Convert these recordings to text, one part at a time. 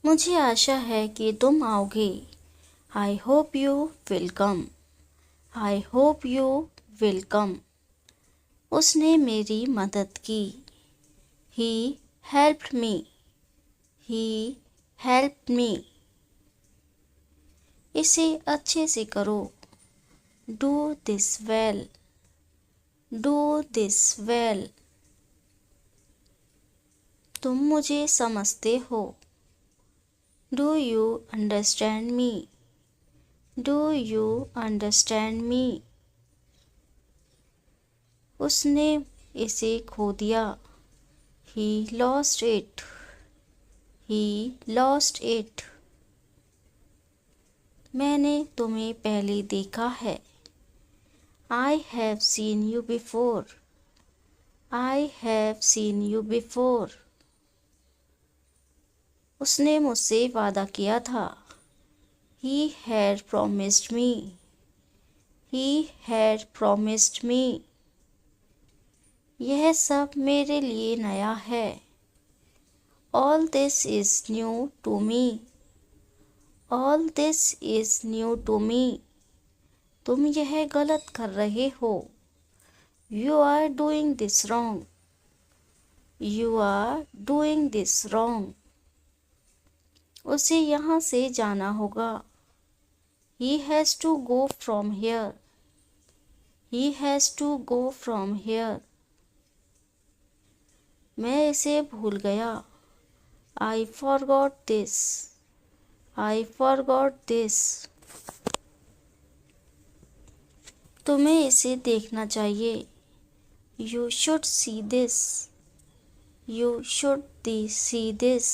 मुझे आशा है कि तुम आओगे। I hope you will come. I hope you will come. उसने मेरी मदद की। He helped me. He helped me. इसे अच्छे से करो। Do this well. Do this well. तुम मुझे समझते हो। Do you understand me. Do you understand me. उसने इसे खो दिया। He lost it. He lost it. मैंने तुम्हें पहले देखा है। I have seen you before. I have seen you before. उसने मुझसे वादा किया था। He had promised me. He had promised me. यह सब मेरे लिए नया है। All this is new to me. All this is new to me. तुम यह गलत कर रहे हो। You are doing this wrong. You are doing this wrong. उसे यहाँ से जाना होगा। He has to go from here. He has to go from here. मैं इसे भूल गया। I forgot this. I forgot this. तुम्हें इसे देखना चाहिए। You should see this. You should see this.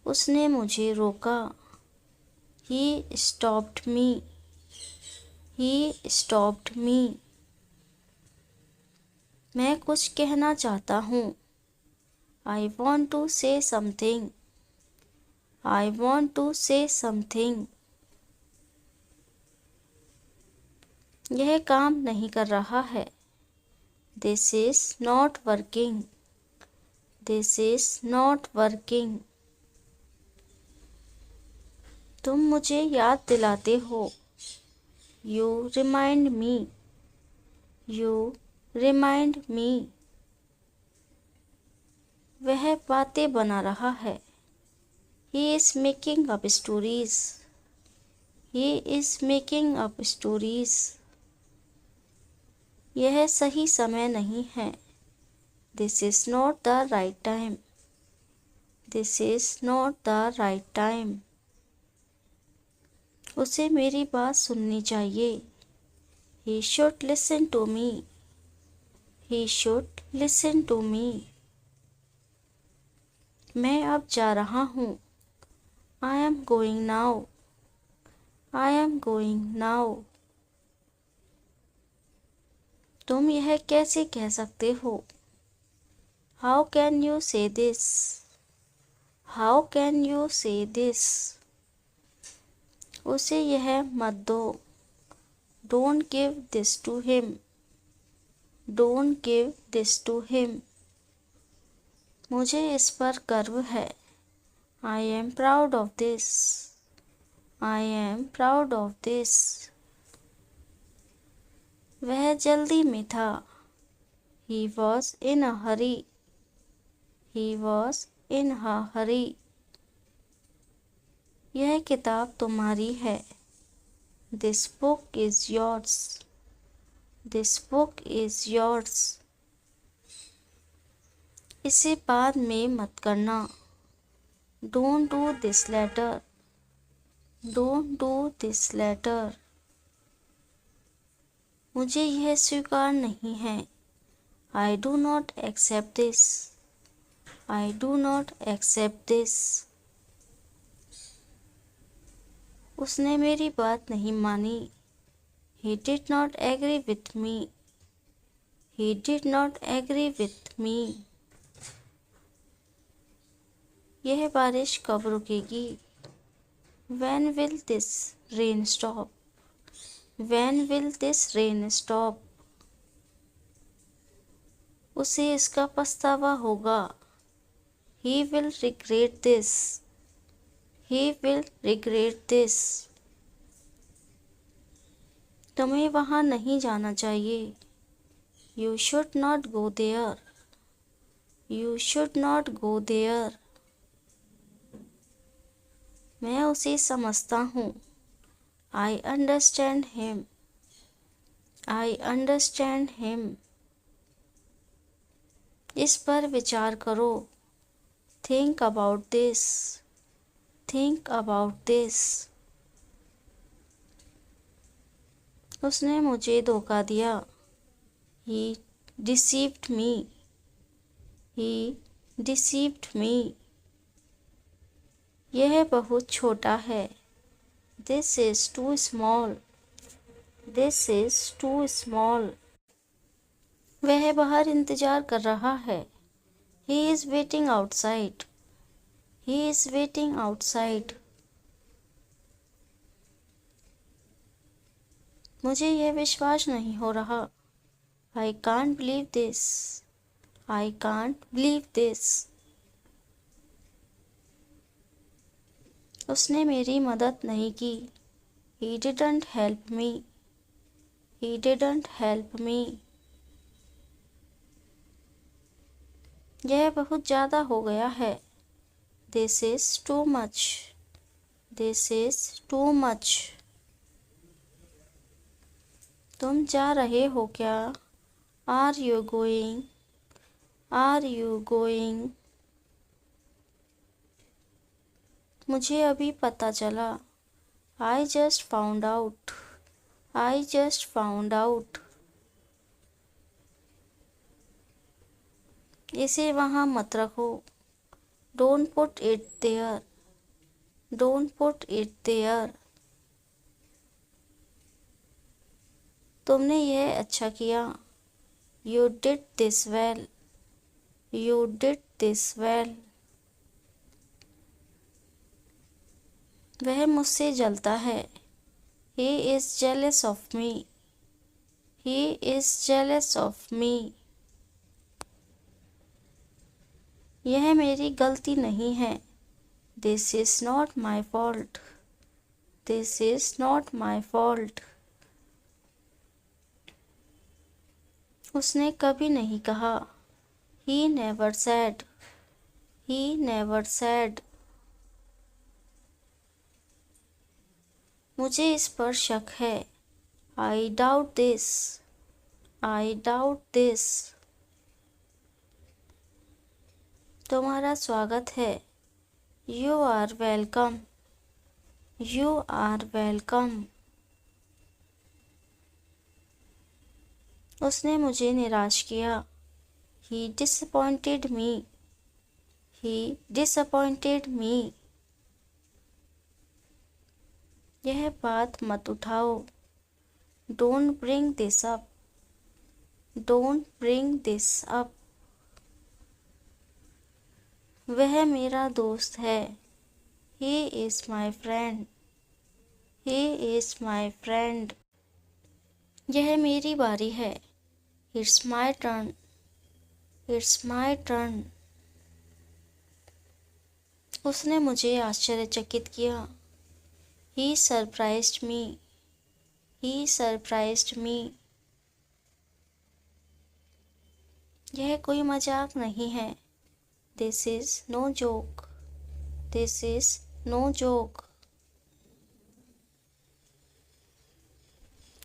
उसने मुझे रोका। He stopped me. He stopped me. मैं कुछ कहना चाहता हूँ। I want to say something. I want to say something. यह काम नहीं कर रहा है। This is not working. This is not working. तुम मुझे याद दिलाते हो। You remind me. You remind me. वह बातें बना रहा है। He is making up stories. He is making up stories. यह सही समय नहीं है। This is not the right time. This is not the right time. उसे मेरी बात सुननी चाहिए। He should listen to me. He should listen to me. मैं अब जा रहा हूँ। I am going now. I am going now. तुम यह कैसे कह सकते हो? How can you say this? How can you say this? उसे यह मत दो। Don't give this to him. Don't give this to him. मुझे इस पर गर्व है। I am proud of this. I am proud of this. वह जल्दी में था। He was in a hurry. He was in a hurry. यह किताब तुम्हारी है। This book is yours. This book is yours. इसे बाद में मत करना। Don't do this later. Don't do this later. मुझे यह स्वीकार नहीं है। I do not accept this. I do not accept this. उसने मेरी बात नहीं मानी। He did not agree with me. He did not agree with me. यह बारिश कब रुकेगी? When will this rain stop? When will this rain stop? उसे इसका पछतावा होगा। He will regret this. He will regret this. तुम्हें वहाँ नहीं जाना चाहिए. You should not go there. You should not go there. मैं उसे समझता हूँ. I understand him. I understand him. इस पर विचार करो. Think about this. Think about this. उसने मुझे धोखा दिया. He deceived me. He deceived me. यह बहुत छोटा है. This is too small. This is too small. वह बाहर इंतजार कर रहा है. He is waiting outside. He is waiting outside. मुझे यह विश्वास नहीं हो रहा. I can't believe this. I can't believe this. उसने मेरी मदद नहीं की. He didn't help me. He didn't help me. यह बहुत ज़्यादा हो गया है. This is too much. This is too much. तुम जा रहे हो क्या? Are you going? Are you going? मुझे अभी पता चला. I just found out. I just found out. इसे वहाँ मत रखो. Don't put it there. Don't put it there. तुमने यह अच्छा किया. You did this well. You did this well. वह मुझसे जलता है. He is jealous of me. He is jealous of me. यह मेरी गलती नहीं है. This is not my fault. This is not my fault. उसने कभी नहीं कहा. He never said. He never said. मुझे इस पर शक है. I doubt this. I doubt this. तुम्हारा स्वागत है. You are welcome. You are welcome. उसने मुझे निराश किया. He disappointed me. He disappointed me. यह बात मत उठाओ. Don't bring this up. Don't bring this up. वह मेरा दोस्त है. He is my friend. He is my friend. यह मेरी बारी है. It's my turn. It's my turn. उसने मुझे आश्चर्यचकित किया. He surprised me. He surprised me. यह कोई मजाक नहीं है. This is no joke. This is no joke.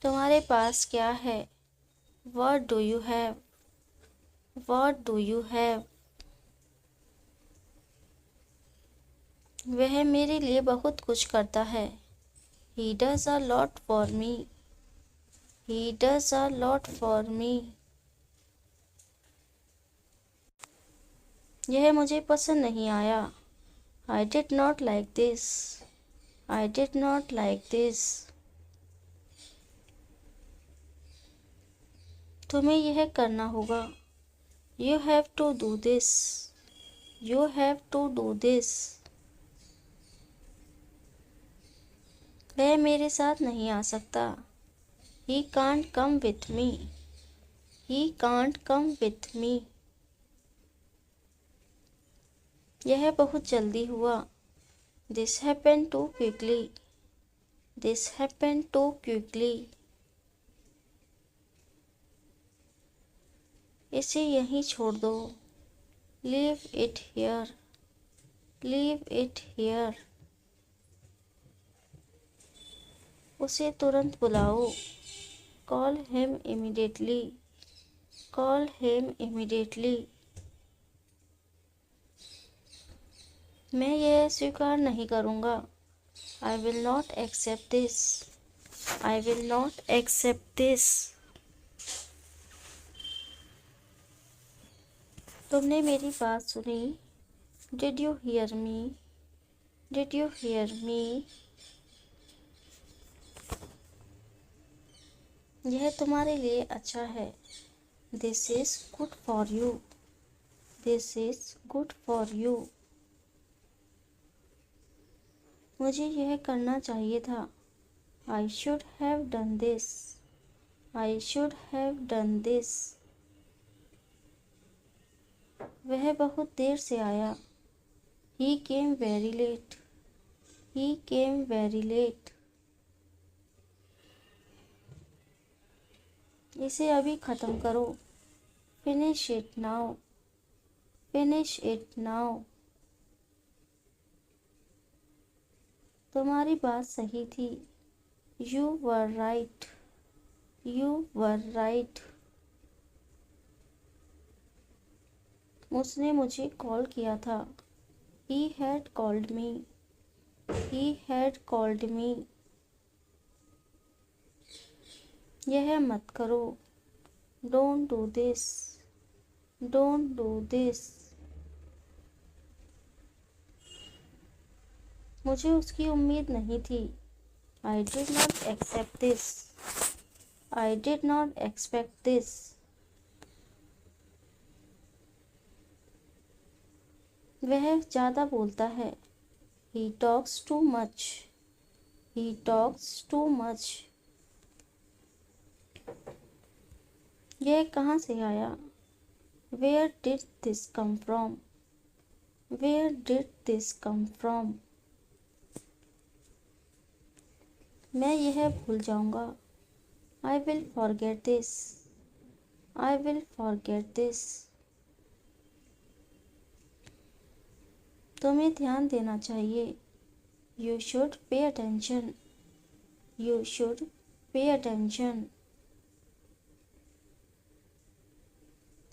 तुम्हारे पास क्या है? What do you have? What do you have? वह मेरे लिए बहुत कुछ करता है. He does a lot for me. He does a lot for me. यह मुझे पसंद नहीं आया. I did not like this. I did not like this. तुम्हें यह करना होगा. You have to do this. You have to do this. वह मेरे साथ नहीं आ सकता. He can't come with me. He can't come with me. यह बहुत जल्दी हुआ। This happened too quickly. This happened too quickly. इसे यहीं छोड़ दो। Leave it here. Leave it here. उसे तुरंत बुलाओ। Call him immediately. Call him immediately. मैं यह स्वीकार नहीं करूँगा। I will not accept this. I will not accept this. तुमने मेरी बात सुनी? Did you hear me? Did you hear me? यह तुम्हारे लिए अच्छा है। This is good for you. This is good for you. मुझे यह करना चाहिए था। I should have done this. I should have done this. वह बहुत देर से आया। He came very late. He came very late. इसे अभी ख़त्म करो। Finish it now. Finish it now. तुम्हारी बात सही थी। You were right. You were right. उसने मुझे कॉल किया था। He had called me. He had called me. यह मत करो। Don't do this. Don't do this. मुझे उसकी उम्मीद नहीं थी। I did not accept this. I did not expect this. वह ज़्यादा बोलता है। He talks too much. He talks too much. यह कहाँ से आया? Where did this come from? Where did this come from? मैं यह भूल जाऊँगा। I will forget this. I will forget this. तुम्हें ध्यान देना चाहिए। You should pay attention. You should pay attention.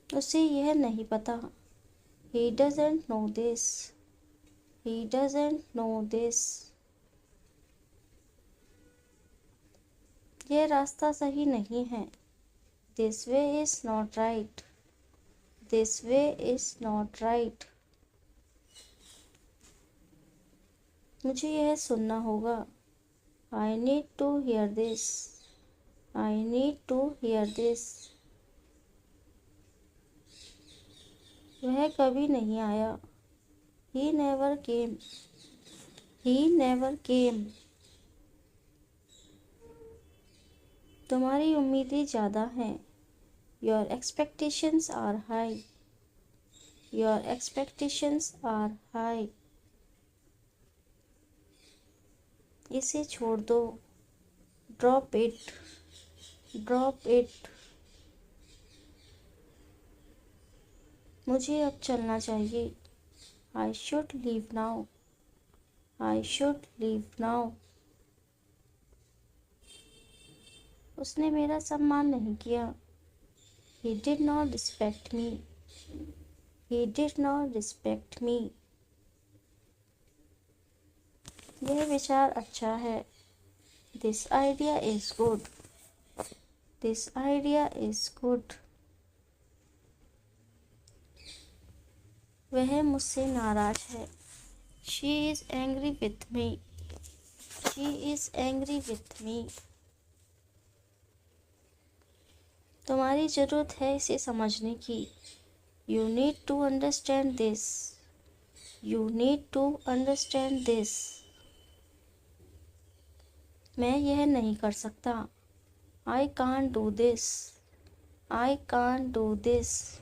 उसे यह नहीं पता। He doesn't know this. He doesn't know this. यह रास्ता सही नहीं है। This way is not right. This way is not right. मुझे यह सुनना होगा। I need to hear this. I need to hear this. वह कभी नहीं आया। He never came. He never came. तुम्हारी उम्मीदें ज़्यादा हैं। Your expectations are high. Your expectations are high. इसे छोड़ दो। Drop it. Drop it. मुझे अब चलना चाहिए। I should leave now. I should leave now. उसने मेरा सम्मान नहीं किया। He did not respect me. He did not respect me. यह विचार अच्छा है। This idea is good. This idea is good. वह मुझसे नाराज है। She is angry with me. She is angry with me. तुम्हारी ज़रूरत है इसे समझने की। You need to understand this. You need to understand this. मैं यह नहीं कर सकता। I can't do this. I can't do this.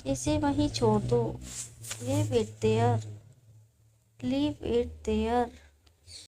इसे वहीं छोड़ दो, leave it there, leave it there.